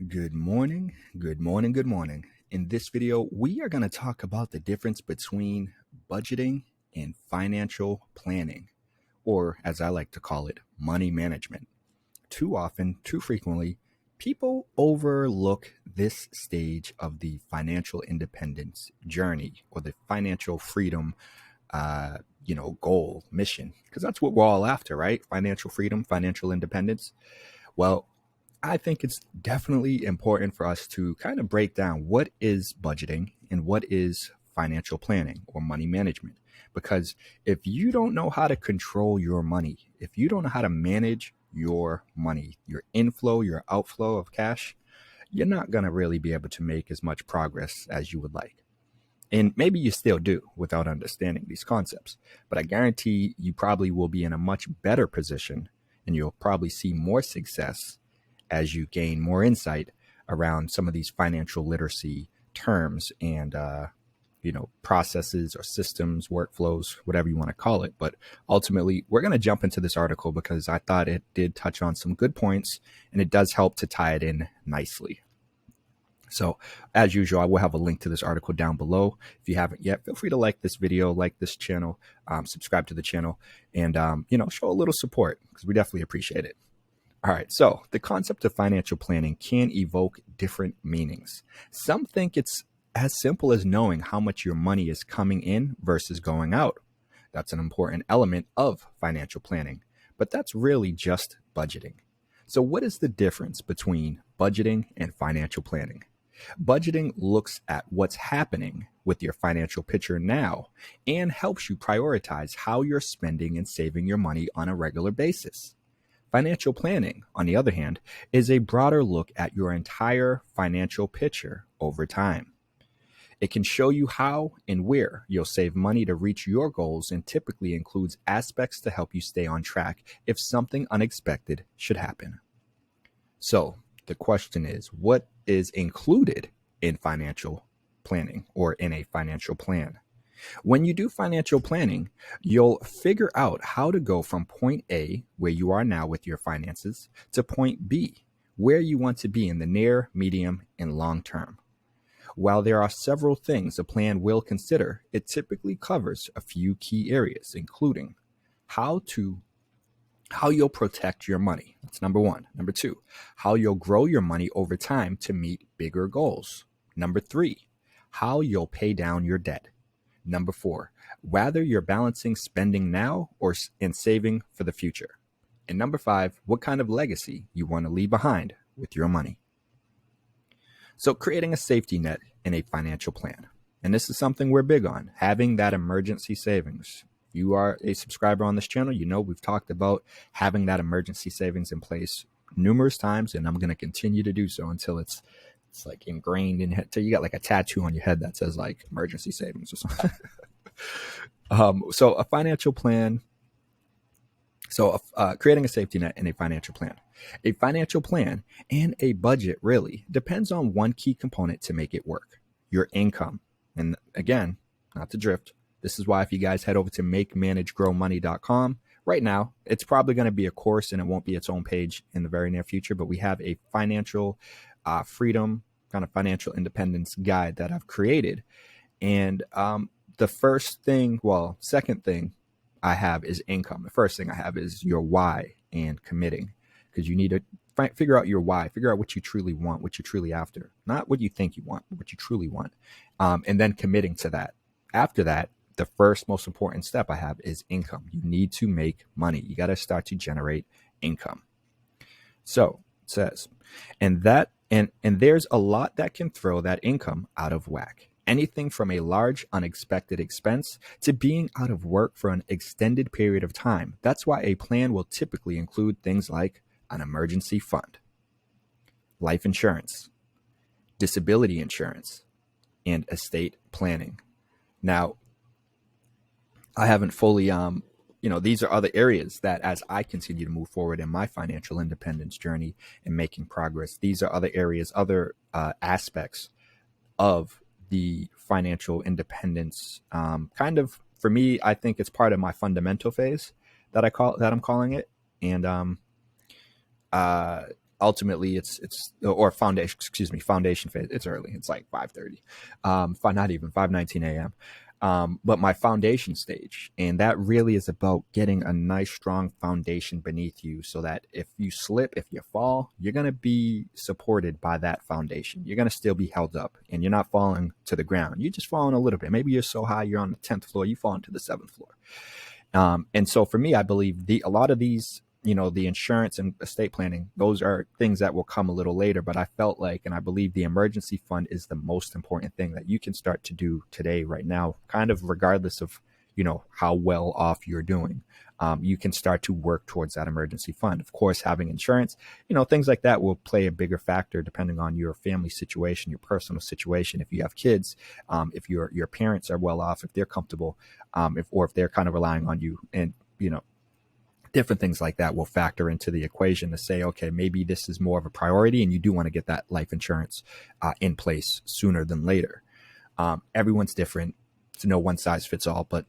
Good morning, good morning, good morning. In this video, we are going to talk about the difference between budgeting and financial planning, or as I like to call it, money management. Too often, too frequently, people overlook this stage of the financial independence journey or the financial freedom goal, mission, because that's what we're all after, right? Financial freedom, financial independence. Well, I think it's definitely important for us to kind of break down what is budgeting and what is financial planning or money management. Because if you don't know how to control your money, if you don't know how to manage your money, your inflow, your outflow of cash, you're not going to really be able to make as much progress as you would like. And maybe you still do without understanding these concepts. But I guarantee you probably will be in a much better position and you'll probably see more success as you gain more insight around some of these financial literacy terms and processes or systems, workflows, whatever you want to call it. But ultimately, we're going to jump into this article because I thought it did touch on some good points and it does help to tie it in nicely. So as usual, I will have a link to this article down below. If you haven't yet, feel free to like this video, like this channel, subscribe to the channel, and show a little support because we definitely appreciate it. All right, so the concept of financial planning can evoke different meanings. Some think it's as simple as knowing how much your money is coming in versus going out. That's an important element of financial planning, but that's really just budgeting. So what is the difference between budgeting and financial planning? Budgeting looks at what's happening with your financial picture now and helps you prioritize how you're spending and saving your money on a regular basis. Financial planning, on the other hand, is a broader look at your entire financial picture over time. It can show you how and where you'll save money to reach your goals and typically includes aspects to help you stay on track if something unexpected should happen. So the question is, what is included in financial planning or in a financial plan? When you do financial planning, you'll figure out how to go from point A, where you are now with your finances, to point B, where you want to be in the near, medium, and long term. While there are several things a plan will consider, it typically covers a few key areas, including how you'll protect your money. That's number one. Number two, how you'll grow your money over time to meet bigger goals. Number three, how you'll pay down your debt. Number four, whether you're balancing spending now or in saving for the future. And number five, what kind of legacy you want to leave behind with your money. So creating a safety net in a financial plan. And this is something we're big on, having that emergency savings. If you are a subscriber on this channel, you know we've talked about having that emergency savings in place numerous times, and I'm going to continue to do so until it's like ingrained in head till you got like a tattoo on your head that says like emergency savings or something. So a financial plan. So creating a safety net in a financial plan. A financial plan and a budget really depends on one key component to make it work, your income. And again, not to drift, this is why if you guys head over to makemanagegrowmoney.com, right now, it's probably going to be a course and it won't be its own page in the very near future, but we have a financial freedom, kind of financial independence guide that I've created. And the second thing I have is income. The first thing I have is your why and committing, because you need to figure out your why, figure out what you truly want, what you're truly after, not what you think you want, but what you truly want, and then committing to that. After that, the first most important step I have is income. You need to make money. You got to start to generate income. So it says, and there's a lot that can throw that income out of whack. Anything from a large unexpected expense to being out of work for an extended period of time. That's why a plan will typically include things like an emergency fund, life insurance, disability insurance, and estate planning. Now, I haven't fully, these are other areas that as I continue to move forward in my financial independence journey and making progress, these are other areas, other aspects of the financial independence. Kind of for me, I think it's part of my fundamental phase that I'm calling it. And ultimately it's or foundation, excuse me, foundation phase. It's early. It's like 5:30, not even 5:19 a.m. But my foundation stage, and that really is about getting a nice strong foundation beneath you, so that if you slip, if you fall, you're gonna be supported by that foundation. You're gonna still be held up, and you're not falling to the ground. You're just falling a little bit. Maybe you're so high you're on the 10th floor, you fall into the 7th floor. And so for me, I believe a lot of these, the insurance and estate planning, those are things that will come a little later. But I felt like, and I believe the emergency fund is the most important thing that you can start to do today, right now, kind of regardless of, how well off you're doing. You can start to work towards that emergency fund. Of course, having insurance, things like that will play a bigger factor depending on your family situation, your personal situation. If you have kids, if your parents are well off, if they're comfortable, if they're kind of relying on you, and different things like that will factor into the equation to say, okay, maybe this is more of a priority, and you do want to get that life insurance in place sooner than later. Everyone's different. It's no one size fits all, but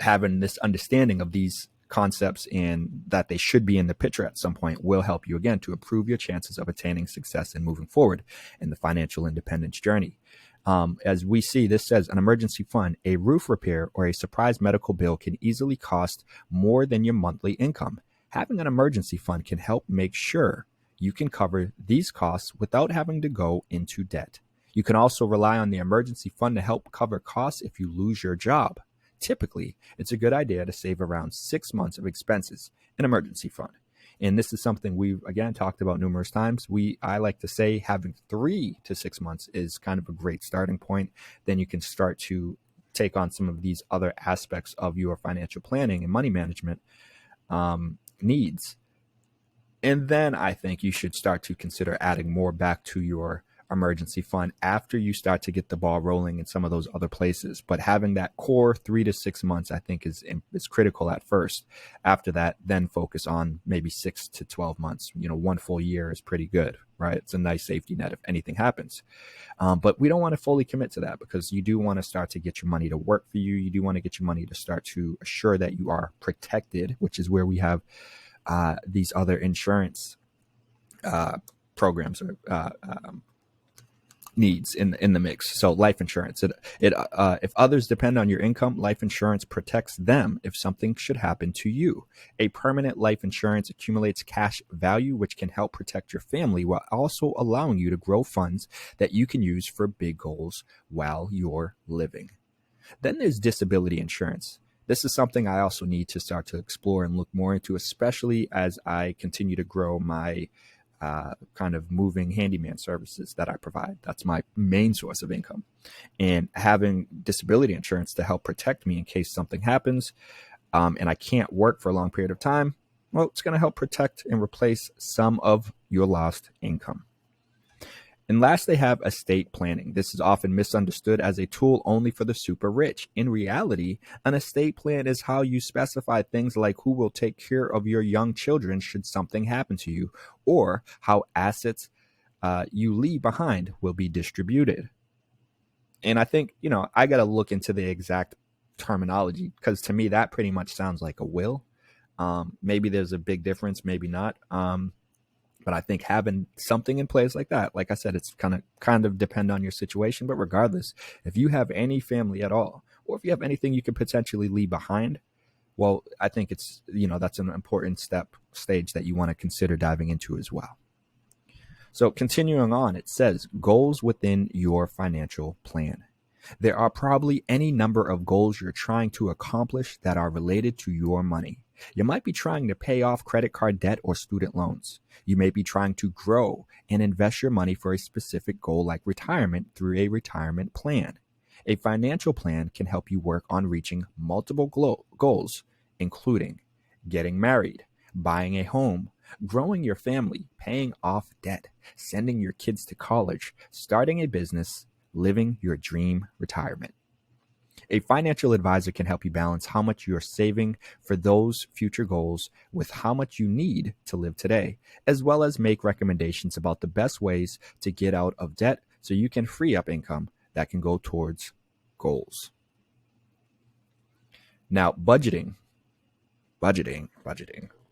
having this understanding of these concepts and that they should be in the picture at some point will help you, again, to improve your chances of attaining success and moving forward in the financial independence journey. As we see, this says an emergency fund, a roof repair, or a surprise medical bill can easily cost more than your monthly income. Having an emergency fund can help make sure you can cover these costs without having to go into debt. You can also rely on the emergency fund to help cover costs if you lose your job. Typically, it's a good idea to save around 6 months of expenses in an emergency fund. And this is something we've, again, talked about numerous times. I like to say having 3 to 6 months is kind of a great starting point. Then you can start to take on some of these other aspects of your financial planning and money management needs. And then I think you should start to consider adding more back to your emergency fund after you start to get the ball rolling in some of those other places. But having that core 3 to 6 months, I think is critical at first. After that, then focus on maybe 6 to 12 months. 1 full year is pretty good, right? It's a nice safety net if anything happens. But we don't want to fully commit to that, because you do want to start to get your money to work for you. You do want to get your money to start to assure that you are protected, which is where we have these other insurance programs or needs in the mix. So life insurance, if others depend on your income, life insurance protects them if something should happen to you. A permanent life insurance accumulates cash value, which can help protect your family while also allowing you to grow funds that you can use for big goals while you're living. Then there's disability insurance. This is something I also need to start to explore and look more into, especially as I continue to grow my kind of moving handyman services that I provide. That's my main source of income. And having disability insurance to help protect me in case something happens and I can't work for a long period of time, well, it's going to help protect and replace some of your lost income. And last, they have estate planning. This is often misunderstood as a tool only for the super rich. In reality, an estate plan is how you specify things like who will take care of your young children should something happen to you, or how assets you leave behind will be distributed. And I think, I got to look into the exact terminology, because to me, that pretty much sounds like a will. Maybe there's a big difference, maybe not. But I think having something in place like that, like I said, it's kind of depend on your situation. But regardless, if you have any family at all, or if you have anything you could potentially leave behind, well, I think it's, that's an important stage that you want to consider diving into as well. So continuing on, it says goals within your financial plan. There are probably any number of goals you're trying to accomplish that are related to your money. You might be trying to pay off credit card debt or student loans. You may be trying to grow and invest your money for a specific goal like retirement through a retirement plan. A financial plan can help you work on reaching multiple goals, including getting married, buying a home, growing your family, paying off debt, sending your kids to college, starting a business, living your dream retirement. A financial advisor can help you balance how much you're saving for those future goals with how much you need to live today, as well as make recommendations about the best ways to get out of debt so you can free up income that can go towards goals. Now, budgeting.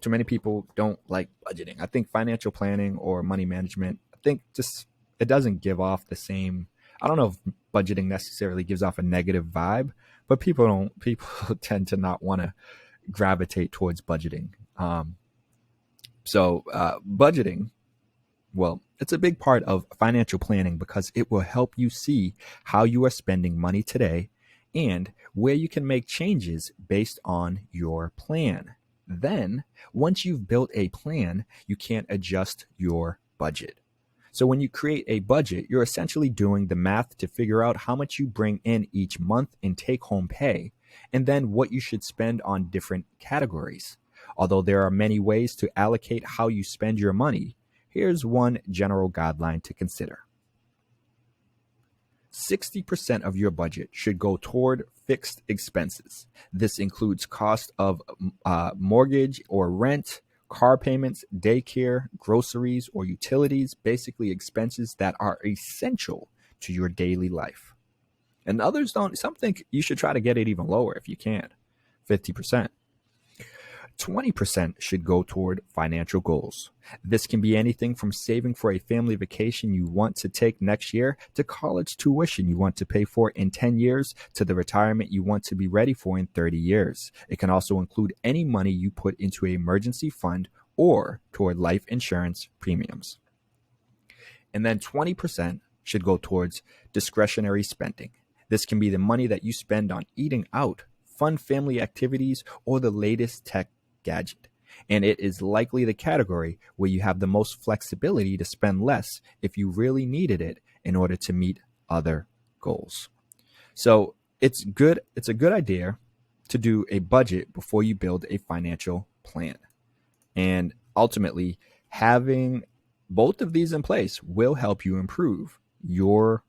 too many people don't like budgeting. I think financial planning or money management, I think just it doesn't give off the same. I don't know if budgeting necessarily gives off a negative vibe, but people tend to not want to gravitate towards budgeting. Budgeting, well, it's a big part of financial planning because it will help you see how you are spending money today and where you can make changes based on your plan. Then, once you've built a plan, you can adjust your budget. So when you create a budget, you're essentially doing the math to figure out how much you bring in each month in take-home pay, and then what you should spend on different categories. Although there are many ways to allocate how you spend your money, here's one general guideline to consider. 60% of your budget should go toward fixed expenses. This includes cost of mortgage or rent, car payments, daycare, groceries, or utilities, basically expenses that are essential to your daily life. And others don't. Some think you should try to get it even lower if you can, 50%. 20% should go toward financial goals. This can be anything from saving for a family vacation you want to take next year to college tuition you want to pay for in 10 years to the retirement you want to be ready for in 30 years. It can also include any money you put into an emergency fund or toward life insurance premiums. And then 20% should go towards discretionary spending. This can be the money that you spend on eating out, fun family activities, or the latest tech gadget. And it is likely the category where you have the most flexibility to spend less if you really needed it in order to meet other goals. So it's a good idea to do a budget before you build a financial plan. And ultimately, having both of these in place will help you improve your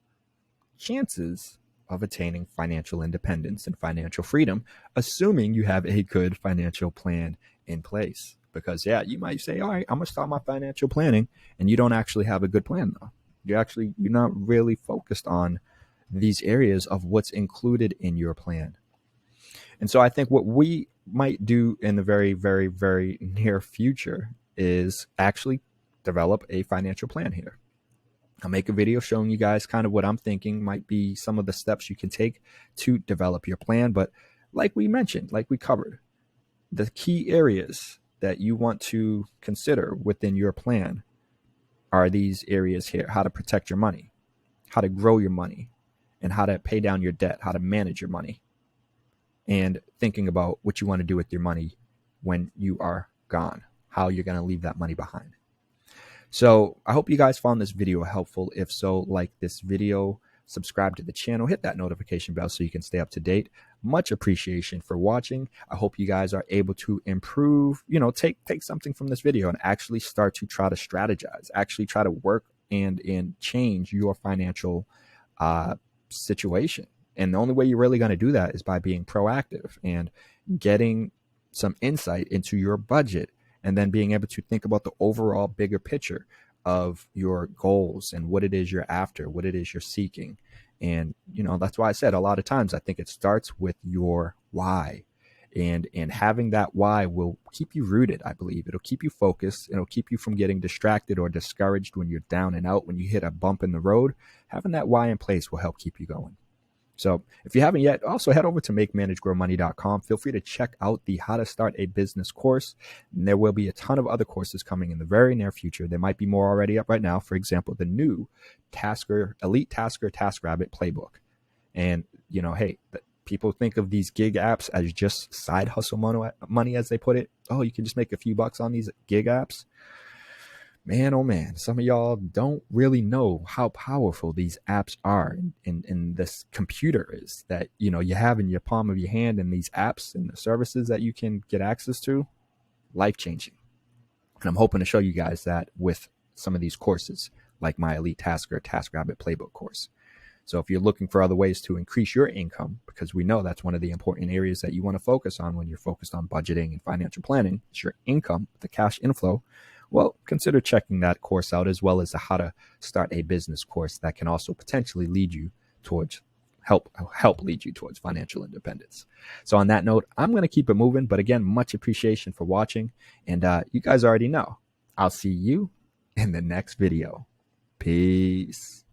chances of attaining financial independence and financial freedom, assuming you have a good financial plan in place. Because you might say, all right, I'm gonna start my financial planning, and you don't actually have a good plan though. You're not really focused on these areas of what's included in your plan. And so I think what we might do in the very, very, very near future is actually develop a financial plan here. I'll make a video showing you guys kind of what I'm thinking might be some of the steps you can take to develop your plan. But like we mentioned, like we covered, the key areas that you want to consider within your plan are these areas here: how to protect your money, how to grow your money, and how to pay down your debt, how to manage your money, and thinking about what you want to do with your money when you are gone, how you're going to leave that money behind. So I hope you guys found this video helpful. If so, like this video, subscribe to the channel, hit that notification bell so you can stay up to date. Much appreciation for watching. I hope you guys are able to improve, take something from this video and actually start to try to strategize, actually try to work and change your financial situation. And the only way you're really going to do that is by being proactive and getting some insight into your budget, and then being able to think about the overall bigger picture of your goals and what it is you're after, what it is you're seeking. And, that's why I said a lot of times, I think it starts with your why, and having that why will keep you rooted. I believe it'll keep you focused. It'll keep you from getting distracted or discouraged when you're down and out, when you hit a bump in the road. Having that why in place will help keep you going. So if you haven't yet, also head over to MakeManageGrowMoney.com. Feel free to check out the How to Start a Business course. And there will be a ton of other courses coming in the very near future. There might be more already up right now. For example, the new Elite Tasker TaskRabbit playbook. And, people think of these gig apps as just side hustle money, as they put it. Oh, you can just make a few bucks on these gig apps. Man, oh man, some of y'all don't really know how powerful these apps are, and this computer is that you have in your palm of your hand, and these apps and the services that you can get access to, life-changing. And I'm hoping to show you guys that with some of these courses, like my Elite Tasker TaskRabbit Playbook course. So if you're looking for other ways to increase your income, because we know that's one of the important areas that you want to focus on when you're focused on budgeting and financial planning, is your income, the cash inflow. Well, consider checking that course out, as well as the How to Start a Business course that can also potentially lead you towards help lead you towards financial independence. So on that note, I'm going to keep it moving. But again, much appreciation for watching. And you guys already know, I'll see you in the next video. Peace.